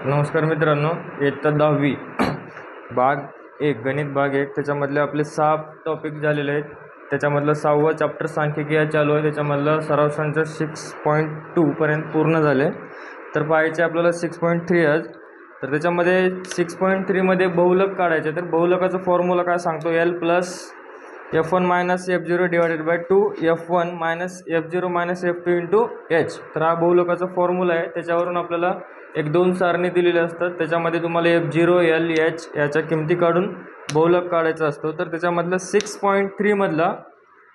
नमस्कार मित्रांनो, इयत्ता 10वी भाग 1 गणित भाग 1 त्याच्यामधले आपले 6 टॉपिक झालेले आहेत. त्याच्यामधलं 6वं चॅप्टर सांख्यिकी चालू आहे. त्याच्यामधलं सराव संच 6.2 पर्यंत पूर्ण झाले. तर पाहायचे आपल्याला 6.3 आज. तर त्याच्यामध्ये 6.3 मध्ये बहुलक काढायचे. तर बहुलकाचा फॉर्म्युला काय सांगतो, L plus F1 minus F0 divided by 2 F1 minus F0 minus F2 into H. तर हा बहुलकाचा फॉर्म्युला आहे. त्याच्यावरून आपल्याला एक दोन सारणी दिलेली असतात. त्याच्यामध्ये तुम्हाला F0 L H याच्या किमती काढून बहुलक काढायचा असतो. तर त्याच्यामधलं 6.3 मधला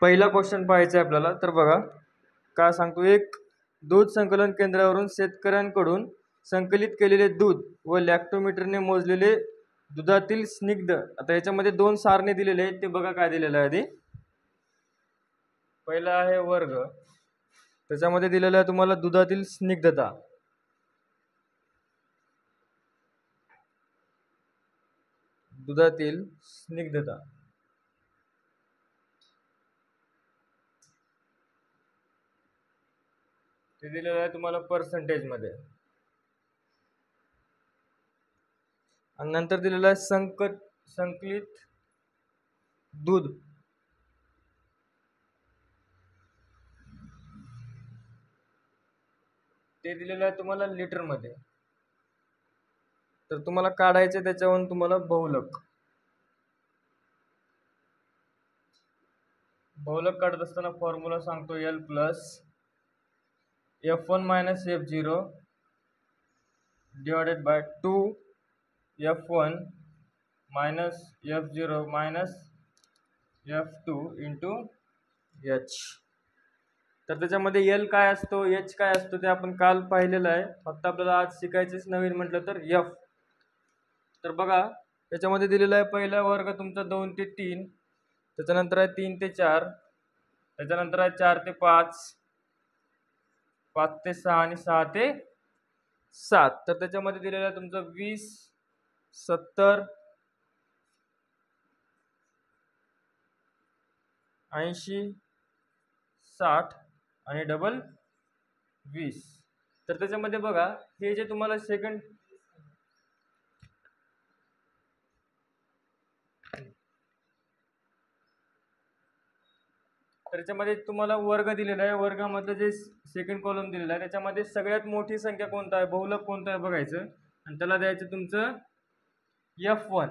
पहिला क्वेश्चन पाहायचा आहे आपल्याला. तर बघा काय सांगतो, एक दूध संकलन केंद्रावरून शेतकऱ्यांकडून संकलित केलेले दूध व लॅक्टोमीटरने मोजलेले दुधातील स्निग्ध. आता याच्यामध्ये दोन सारणी दिलेले आहेत. ते बघा काय दिलेलं आहे. आधी पहिला आहे वर्ग, त्याच्यामध्ये दिलेला आहे तुम्हाला दुधातील स्निग्धता. दुधातील स्निग्धता ते दिलेलं आहे तुम्हाला पर्सेंटेज मध्ये. आणि नंतर दिलेलं आहे संकलित दूध. ते दिलेलं आहे तुम्हाला लिटर मध्ये. तर तुम्हाला काढायचे त्याच्यावरून तुम्हाला बहुलक काढत असताना फॉर्म्युला सांगतो, L plus F1 minus F0 divided by 2 F1 minus F0 minus F2 into H. तर त्याच्यामध्ये L काय असतो, H काय असतो ते आपण काल पाहिलेलं आहे. फक्त आपल्याला आज शिकायचेच नवीन म्हटलं तर F. तर बघा त्याच्यामध्ये दिलेला आहे पहिला वर्ग तुमचा 2 ते 3, त्याच्यानंतर आहे 3 ते 4, त्याच्यानंतर आहे 4 ते 5, 5 ते 6 आणि 6 ते 7. तर त्याच्यामध्ये दिलेला आहे तुमचा 20, 70, 80, 60 आणि डबल 20. तर त्याच्यामध्ये बघा हे जे तुम्हाला सेकंड तर त्याच्यामध्ये तुम्हाला वर्ग दिलेला आहे. वर्गामधलं जे सेकंड कॉलम दिलेला आहे त्याच्यामध्ये सगळ्यात मोठी संख्या कोणता आहे, बहुलक कोणता आहे बघायचं आणि त्याला द्यायचं तुमचं F1.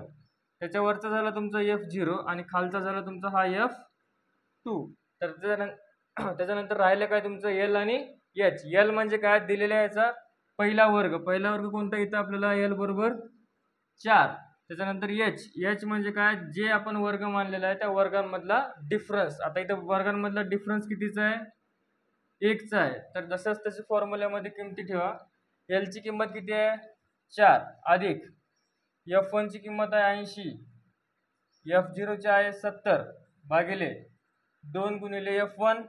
त्याच्यावरचा झाला तुमचा F0 आणि खालचा झाला तुमचा हा F2. तर त्याच्यानंतर राहिलं काय तुमचं L आणि H. L म्हणजे काय दिलेला याचा पहिला वर्ग कोणता इथं आपल्याला L बरोबर 4. त्याच्यानंतर H म्हणजे काय, जे आपण वर्ग मानलेला आहे त्या वर्गांमधला डिफरन्स. आता इथं वर्गांमधला डिफरन्स कितीचा आहे, 1 चा आहे. तर जसंच तसे फॉर्म्युल्यामध्ये किमती ठेवा. L ची किंमत किती आहे 4 अधिक F1 ची किंमत आहे 80, F0 ची आहे 70 भागिले 2 गुणिले F1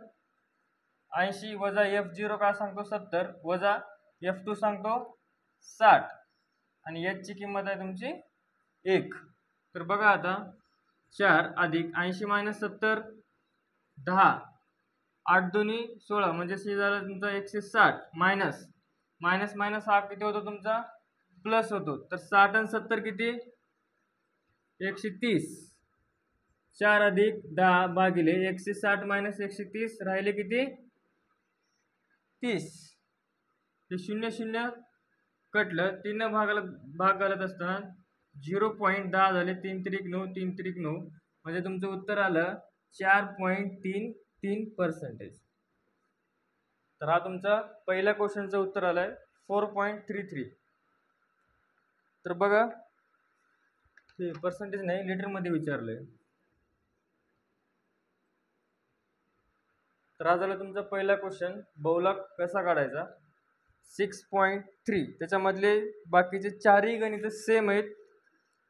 80 वजा F0 काय सांगतो 70 वजा F2 सांगतो 60 आणि H ची किंमत आहे तुमची 1. तर बघा आता 4 अधिक 80 मायनस 70 10, 8 दुनी 16 म्हणजे सी झाला तुमचा 160 मायनस मायनस मायनस हा किती होतो तुमचा प्लस होतो. तर 60 आणि 70 किती 130. 4 अधिक 10 भागिले 160 मायनस 130 राहिले किती 30. ते 0 0 कटलं, 3 भाग घालत असताना 0.10 झाले. 3 त्रिक 9, 3 त्रिक 9 म्हणजे तुमचं उत्तर आलं 4.33%. तर हा तुमचा पहिल्या क्वेश्चनचं उत्तर आलंय 4.33. तर बघा हे पर्सेंटेज नाही लिटर मध्ये विचारलंय. तर हा झाला तुमचा पहिला क्वेश्चन, बहुलक कसा काढायचा 6.3. त्याच्यामधले बाकीचे चारही गणित सेम आहेत.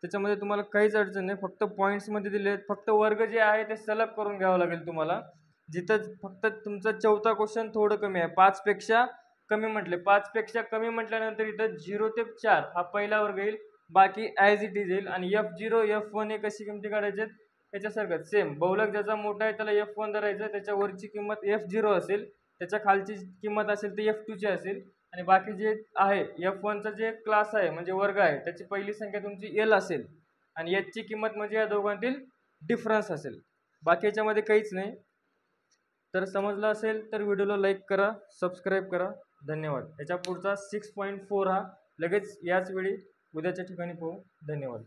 त्याच्यामध्ये तुम्हाला काहीच अडचण नाही, फक्त पॉईंट्स मध्ये दिले आहेत. फक्त वर्ग जे आहे ते सलग करून घ्यावं लागेल तुम्हाला. जिथं फक्त तुमचा चौथा क्वेश्चन थोडं कमी आहे, 5 पेक्षा कमी म्हटले. 5 पेक्षा कमी म्हटल्यानंतर इथं 0 ते 4 हा पहिला वर्ग येईल, बाकी ॲज इट इज येईल. आणि F0 F1 हे कशी किमती काढायचे त्याच्यासारखं सेम. बहुलक ज्याचा मोठा आहे त्याला F1 धरायचं, त्याच्या वरची किंमत F0 असेल, त्याच्या खालची किंमत असेल ती F2 ची असेल. आणि बाकी जे आहे F1चा जे क्लास आहे म्हणजे वर्ग आहे त्याची पहिली संख्या तुमची L असेल आणि H ची किंमत म्हणजे या दोघांतील डिफरन्स असेल. बाकी याच्यामध्ये काहीच नाही. तर समजलं असेल तर व्हिडिओला लाईक करा, सबस्क्राईब करा. धन्यवाद. याच्या पुढचा 6.4 हा लगेच याच वेळी उद्याच्या ठिकाणी पाहू. धन्यवाद.